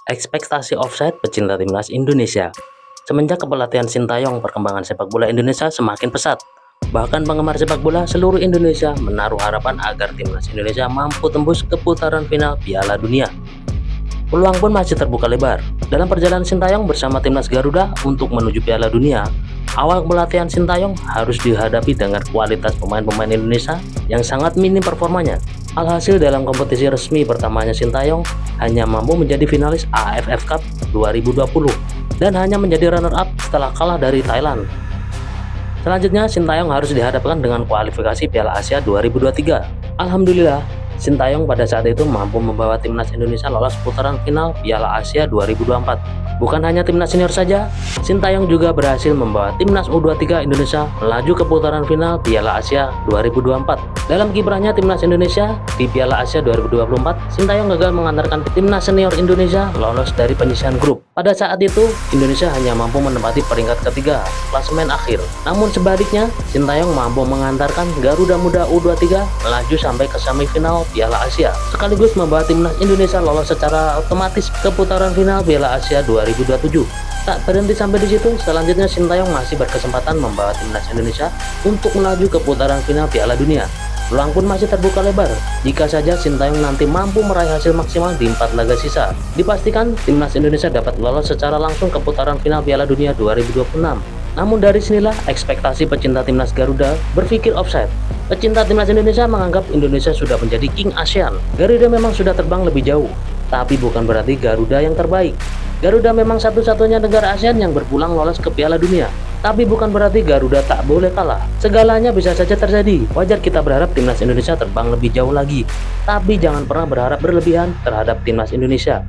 Ekspektasi offside pecinta timnas Indonesia. Semenjak kepelatihan Sintayong, perkembangan sepak bola Indonesia semakin pesat. Bahkan penggemar sepak bola seluruh Indonesia menaruh harapan agar timnas Indonesia mampu tembus ke putaran final Piala Dunia. Peluang pun masih terbuka lebar. Dalam perjalanan Sintayong bersama timnas Garuda untuk menuju Piala Dunia, awal pelatihan Sintayong harus dihadapi dengan kualitas pemain-pemain Indonesia yang sangat minim performanya. Alhasil dalam kompetisi resmi pertamanya Sintayong hanya mampu menjadi finalis AFF Cup 2020 dan hanya menjadi runner-up setelah kalah dari Thailand. Selanjutnya Sintayong harus dihadapkan dengan kualifikasi Piala Asia 2023. Alhamdulillah, Sintayong pada saat itu mampu membawa timnas Indonesia lolos putaran final Piala Asia 2024. Bukan hanya timnas senior saja, Sintayong juga berhasil membawa timnas U23 Indonesia melaju ke putaran final Piala Asia 2024. Dalam kiprahnya timnas Indonesia di Piala Asia 2024, Sintayong gagal mengantarkan timnas senior Indonesia lolos dari penyisihan grup. Pada saat itu, Indonesia hanya mampu menempati peringkat ketiga klasemen akhir. Namun sebaliknya, Sintayong mampu mengantarkan Garuda Muda U23 melaju sampai ke semifinal Piala Asia, sekaligus membawa timnas Indonesia lolos secara otomatis ke putaran final Piala Asia 2027. Tak berhenti sampai di situ, selanjutnya Sintayong masih berkesempatan membawa timnas Indonesia untuk melaju ke putaran final Piala Dunia. Peluang pun masih terbuka lebar jika saja Sintayong nanti mampu meraih hasil maksimal di 4 laga sisa. Dipastikan timnas Indonesia dapat lolos secara langsung ke putaran final Piala Dunia 2026. Namun dari sinilah ekspektasi pecinta timnas Garuda berpikir offside. Pecinta timnas Indonesia menganggap Indonesia sudah menjadi King ASEAN. Garuda memang sudah terbang lebih jauh, tapi bukan berarti Garuda yang terbaik. Garuda memang satu-satunya negara ASEAN yang berpulang lolos ke Piala Dunia. Tapi bukan berarti Garuda tak boleh kalah. Segalanya bisa saja terjadi. Wajar kita berharap timnas Indonesia terbang lebih jauh lagi. Tapi jangan pernah berharap berlebihan terhadap timnas Indonesia.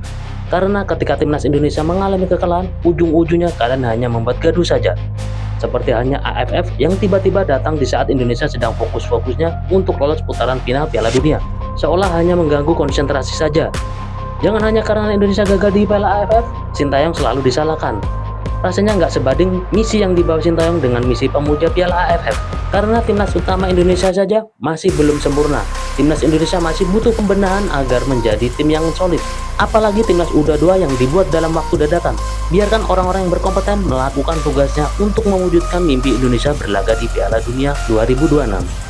Karena ketika timnas Indonesia mengalami kekalahan, ujung-ujungnya kalian hanya membuat gaduh saja. Seperti halnya AFF yang tiba-tiba datang di saat Indonesia sedang fokus-fokusnya untuk lolos putaran final Piala Dunia. Seolah hanya mengganggu konsentrasi saja. Jangan hanya karena Indonesia gagal di Piala AFF, Sintayong selalu disalahkan. Rasanya nggak sebanding misi yang dibawa Sintayong dengan misi pemuja Piala AFF. Karena timnas utama Indonesia saja masih belum sempurna. Timnas Indonesia masih butuh pembenahan agar menjadi tim yang solid. Apalagi timnas U22 yang dibuat dalam waktu dadakan. Biarkan orang-orang yang berkompeten melakukan tugasnya untuk mewujudkan mimpi Indonesia berlaga di Piala Dunia 2026.